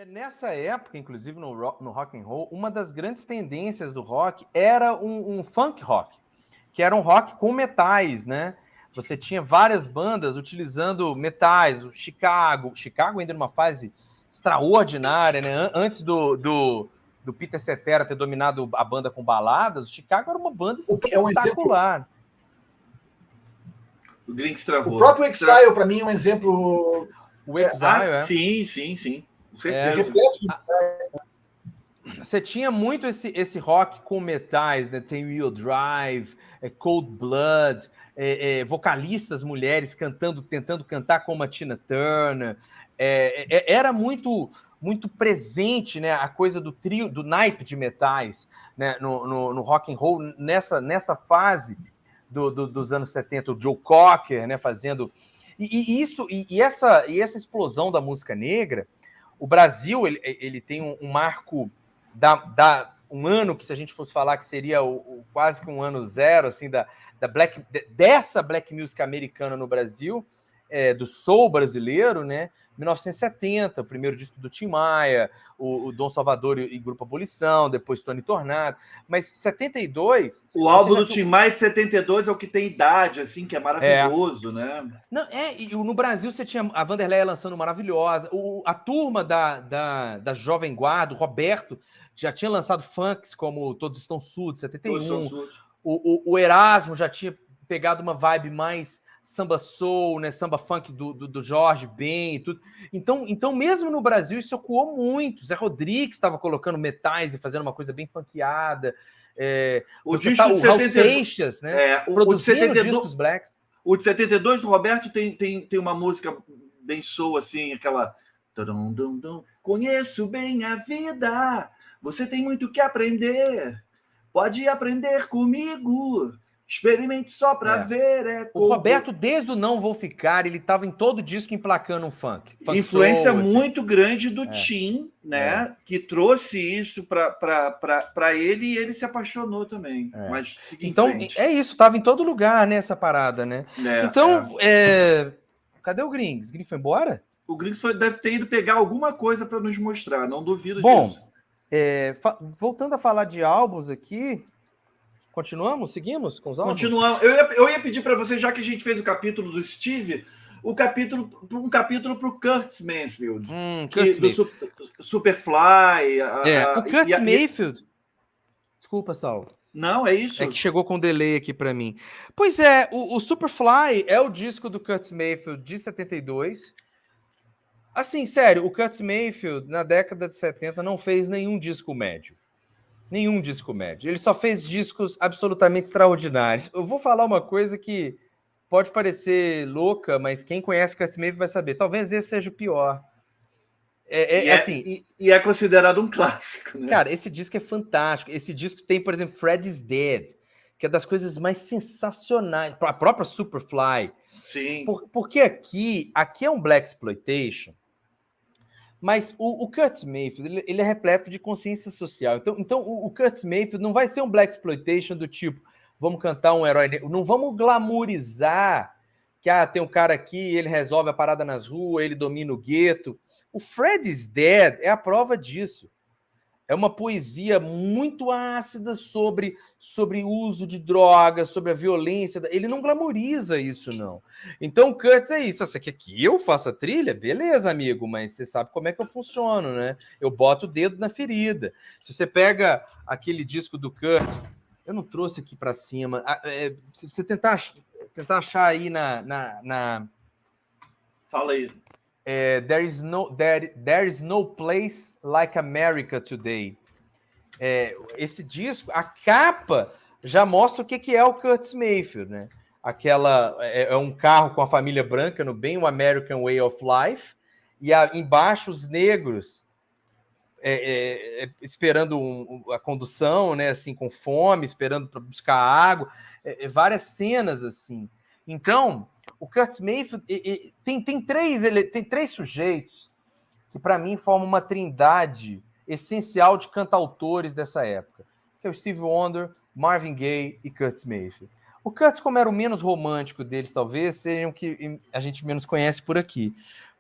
Nessa época, inclusive no rock and roll, uma das grandes tendências do rock era um funk rock, que era um rock com metais, né? Você tinha várias bandas utilizando metais, o Chicago ainda numa fase extraordinária, né? Antes do Peter Cetera ter dominado a banda com baladas, o Chicago era uma banda espetacular. O Grinks travou. O próprio Exile, para mim, é um exemplo. O Exile, Sim. Com certeza. Você tinha muito esse rock com metais, né? Tem Real Drive, Cold Blood, vocalistas mulheres tentando cantar como a Tina Turner. Era muito presente, né? A coisa do trio, do naipe de metais, né? no rock and roll, nessa fase dos anos 70, o Joe Cocker, né? Fazendo... E essa explosão da música negra, o Brasil ele tem um marco um ano que, se a gente fosse falar que seria quase que um ano zero, assim, dessa black music americana no Brasil, do soul brasileiro, né? 1970, o primeiro disco do Tim Maia, o Dom Salvador e Grupo Abolição, depois Tony Tornado, mas 72... O álbum do Tim Maia de 72 é o que tem idade, assim, que é maravilhoso, né? Não, e no Brasil você tinha a Vanderleia lançando Maravilhosa, a turma da Jovem Guarda, o Roberto, já tinha lançado funks como Todos Estão Surdos, 71. Todos Estão Surdos. O Erasmo já tinha pegado uma vibe mais samba soul, né, samba funk do Jorge Ben e tudo. Então, mesmo no Brasil, isso ecoou muito. Zé Rodrigues estava colocando metais e fazendo uma coisa bem funkeada. O disco de 72, Seixas, né? Produzindo discos blacks. O de 72 do Roberto tem uma música bem soul, assim, aquela... Conheço bem a vida, você tem muito que aprender, pode aprender comigo. Experimente só para ver. O Roberto, desde o Não Vou Ficar, ele estava em todo disco emplacando um funk. Influência soul, muito grande do Tim, né? Que trouxe isso para ele e ele se apaixonou também. Mas então, é isso, estava em todo lugar, né, essa parada, né? Cadê o Gringos? O Gringos foi embora? O Gringos deve ter ido pegar alguma coisa para nos mostrar, não duvido disso. Voltando a falar de álbuns aqui... Continuamos? Seguimos com os álbuns? Continuamos. Eu ia pedir para você, já que a gente fez o capítulo do Steve, um capítulo para o Curtis Mayfield. Do Superfly. O Curtis Mayfield... Desculpa, Saulo. Não, é isso. É que chegou com delay aqui para mim. Pois é, o Superfly é o disco do Curtis Mayfield de 72. Assim, sério, o Curtis Mayfield, na década de 70, não fez nenhum disco médio. Nenhum disco médio. Ele só fez discos absolutamente extraordinários. Eu vou falar uma coisa que pode parecer louca, mas quem conhece Curtis Mayfield vai saber. Talvez esse seja o pior. E é considerado um clássico, né? Cara, esse disco é fantástico. Esse disco tem, por exemplo, Fred is Dead, que é das coisas mais sensacionais. A própria Superfly. Sim. Porque aqui é um blaxploitation. Mas o Curtis Mayfield, ele é repleto de consciência social. Então o Curtis Mayfield não vai ser um blaxploitation do tipo, vamos cantar um herói... Não vamos glamourizar que tem um cara aqui, ele resolve a parada nas ruas, ele domina o gueto. O Fred is Dead é a prova disso. É uma poesia muito ácida sobre uso de drogas, sobre a violência. Ele não glamouriza isso, não. Então, o Curtis é isso. Você quer que eu faça trilha? Beleza, amigo, mas você sabe como é que eu funciono, né? Eu boto o dedo na ferida. Se você pega aquele disco do Curtis, eu não trouxe aqui para cima. Se você tentar achar aí na... Fala aí. There is no place like America today. Esse disco, a capa já mostra o que é o Curtis Mayfield, né? É um carro com a família branca no bem o American Way of Life, e embaixo os negros esperando a condução, né? Assim, com fome, esperando para buscar água, várias cenas assim. Então, o Curtis Mayfield tem três sujeitos que, para mim, formam uma trindade essencial de cantautores dessa época, que é o Stevie Wonder, Marvin Gaye e Curtis Mayfield. O Curtis, como era o menos romântico deles, talvez, seja o que a gente menos conhece por aqui.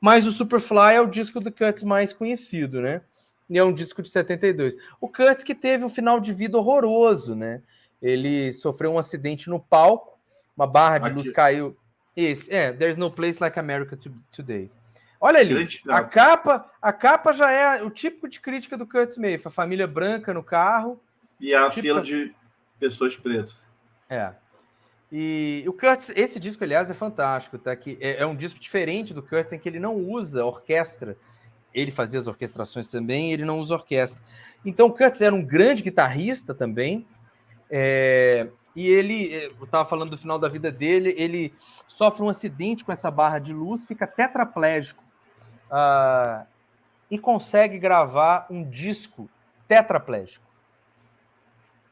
Mas o Superfly é o disco do Curtis mais conhecido, né? E é um disco de 72. O Curtis que teve um final de vida horroroso, né? Ele sofreu um acidente no palco, uma barra de luz caiu. There's No Place Like America Today. Olha ali, a capa já é o típico de crítica do Curtis Mayfield, a família branca no carro. E a fila de pessoas pretas. E o Curtis, esse disco, aliás, é fantástico, tá? Que é um disco diferente do Curtis, em que ele não usa orquestra. Ele fazia as orquestrações também, ele não usa orquestra. Então, o Curtis era um grande guitarrista também, e eu estava falando do final da vida dele, ele sofre um acidente com essa barra de luz, fica tetraplégico, e consegue gravar um disco tetraplégico.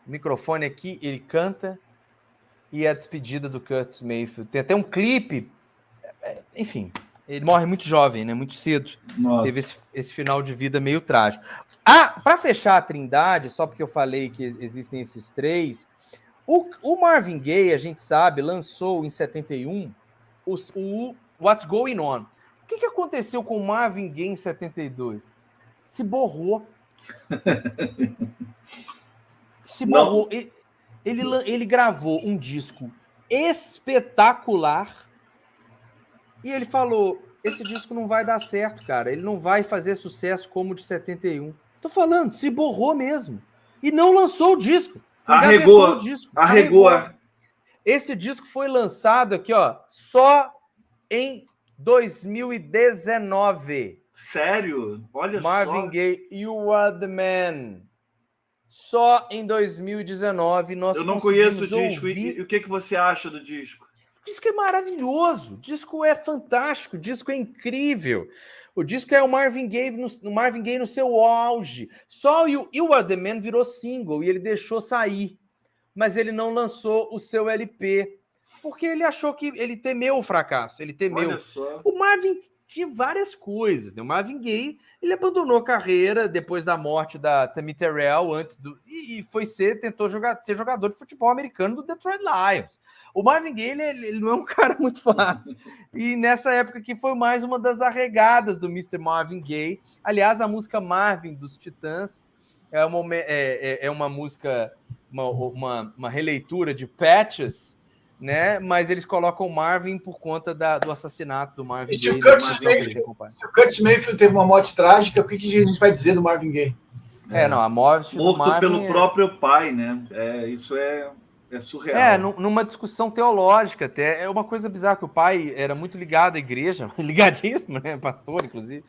O microfone aqui, ele canta, e é a despedida do Curtis Mayfield. Tem até um clipe, enfim, ele morre muito jovem, né? Muito cedo. Nossa. Teve esse final de vida meio trágico. Para fechar a trindade, só porque eu falei que existem esses três, o Marvin Gaye, a gente sabe, lançou em 71 o What's Going On. O que aconteceu com o Marvin Gaye em 72? Se borrou. Se borrou. Ele gravou um disco espetacular e ele falou, esse disco não vai dar certo, cara. Ele não vai fazer sucesso como o de 71. Tô falando, se borrou mesmo. E não lançou o disco. Arregou. Esse disco foi lançado aqui, ó, só em 2019. Sério? Olha Marvin Gaye, You Are The Man. Só em 2019 nós Eu não conheço o disco. E o que você acha do disco? O disco é maravilhoso. O disco é fantástico. O disco é incrível. O disco é o Marvin Gaye no seu auge. Só o You Are The Man virou single e ele deixou sair. Mas ele não lançou o seu LP. Porque ele achou que... Ele temeu o fracasso. Ele temeu. Olha só. O Marvin tinha várias coisas, né? O Marvin Gaye, ele abandonou a carreira depois da morte da Tammy Terrell, tentou ser jogador de futebol americano do Detroit Lions. O Marvin Gaye, ele não é um cara muito fácil. E nessa época que foi mais uma das arregadas do Mr. Marvin Gaye. Aliás, a música Marvin dos Titãs é uma música, uma releitura de Patches, né? Mas eles colocam o Marvin por conta do assassinato do Marvin Gaye. Se o Curtis Mayfield teve uma morte trágica, o que a gente vai dizer do Marvin Gaye? A morte morto do Marvin pelo próprio pai, né? Isso é surreal. Numa discussão teológica até. É uma coisa bizarra, que o pai era muito ligado à igreja, ligadíssimo, né? Pastor, inclusive.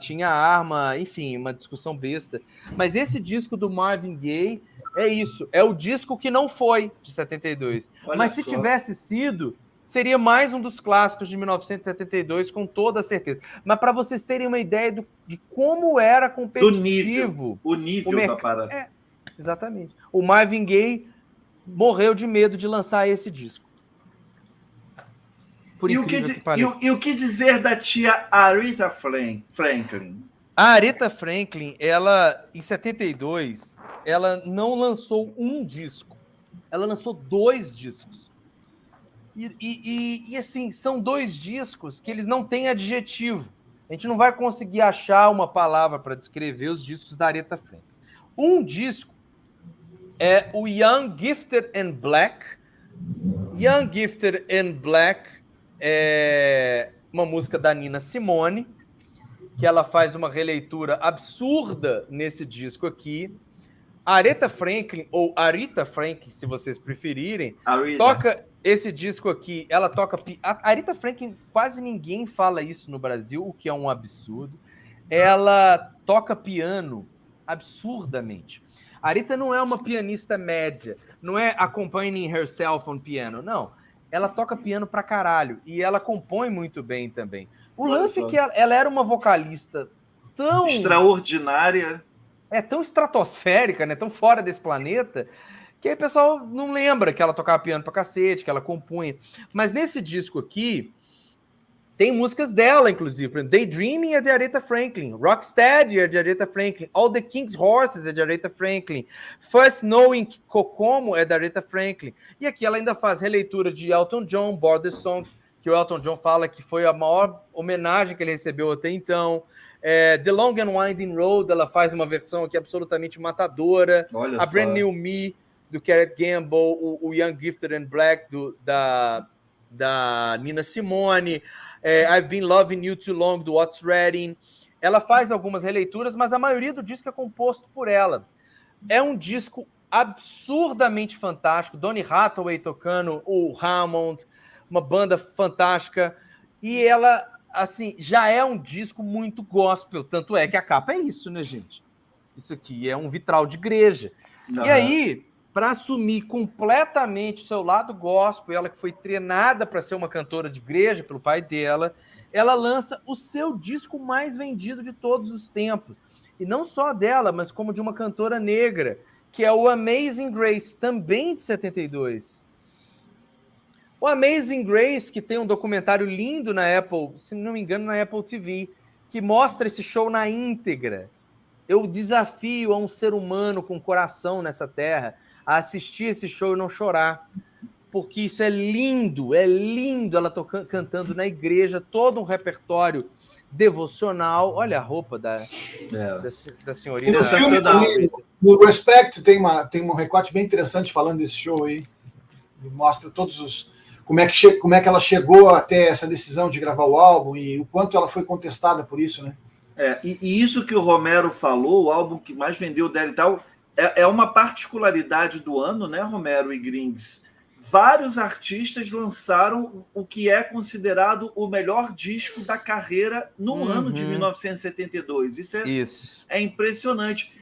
Tinha arma, enfim, uma discussão besta. Mas esse disco do Marvin Gaye é isso. É o disco que não foi de 72. Mas se tivesse sido, seria mais um dos clássicos de 1972, com toda certeza. Mas para vocês terem uma ideia de como era competitivo... O nível da parada. Exatamente. O Marvin Gaye morreu de medo de lançar esse disco. E o que dizer da tia Aretha Franklin? A Aretha Franklin, ela, em 72, ela não lançou um disco. Ela lançou 2 discos. E assim, são 2 discos que eles não têm adjetivo. A gente não vai conseguir achar uma palavra para descrever os discos da Aretha Franklin. Um disco é o Young, Gifted and Black. Young, Gifted and Black é uma música da Nina Simone, que ela faz uma releitura absurda nesse disco aqui. A Aretha Franklin, ou Aretha Franklin, se vocês preferirem, toca esse disco aqui. Ela toca... A Aretha Franklin, quase ninguém fala isso no Brasil, o que é um absurdo. Ela toca piano absurdamente. A Aretha não é uma pianista média, não é accompanying herself on piano, não. Ela toca piano pra caralho e ela compõe muito bem também. O lance é que ela era uma vocalista tão... extraordinária. Tão estratosférica, né? Tão fora desse planeta, que aí o pessoal não lembra que ela tocava piano pra cacete, que ela compunha. Mas nesse disco aqui, tem músicas dela, inclusive. Por exemplo, Daydreaming é de Aretha Franklin, Rocksteady é de Aretha Franklin, All the King's Horses é de Aretha Franklin, First Knowing Kokomo é de Aretha Franklin. E aqui ela ainda faz releitura de Elton John, Border Song, que o Elton John fala que foi a maior homenagem que ele recebeu até então. The Long and Winding Road, ela faz uma versão aqui absolutamente matadora. Olha a só. Brand New Me, do Gareth Gamble, o Young, Gifted and Black, da Nina Simone, I've Been Loving You Too Long, do Otis Redding. Ela faz algumas releituras, mas a maioria do disco é composto por ela. É um disco absurdamente fantástico. Donny Hathaway tocando o Hammond, uma banda fantástica. E ela, assim, já é um disco muito gospel. Tanto é que a capa é isso, né, gente? Isso aqui é um vitral de igreja. Uhum. E aí, para assumir completamente o seu lado gospel, ela que foi treinada para ser uma cantora de igreja pelo pai dela, ela lança o seu disco mais vendido de todos os tempos. E não só dela, mas como de uma cantora negra, que é o Amazing Grace, também de 72. O Amazing Grace, que tem um documentário lindo na Apple, se não me engano, na Apple TV, que mostra esse show na íntegra. Eu desafio a um ser humano com coração nessa terra a assistir esse show e não chorar, porque isso é lindo, ela cantando na igreja, todo um repertório devocional. Olha a roupa da senhorita. No filme também, no Respect, tem um recorte bem interessante falando desse show aí, mostra todos os... Como é que ela chegou até essa decisão de gravar o álbum e o quanto ela foi contestada por isso, né? E isso que o Romero falou, o álbum que mais vendeu dela e tal, é uma particularidade do ano, né, Romero e Grings? Vários artistas lançaram o que é considerado o melhor disco da carreira no ano de 1972. Isso é impressionante.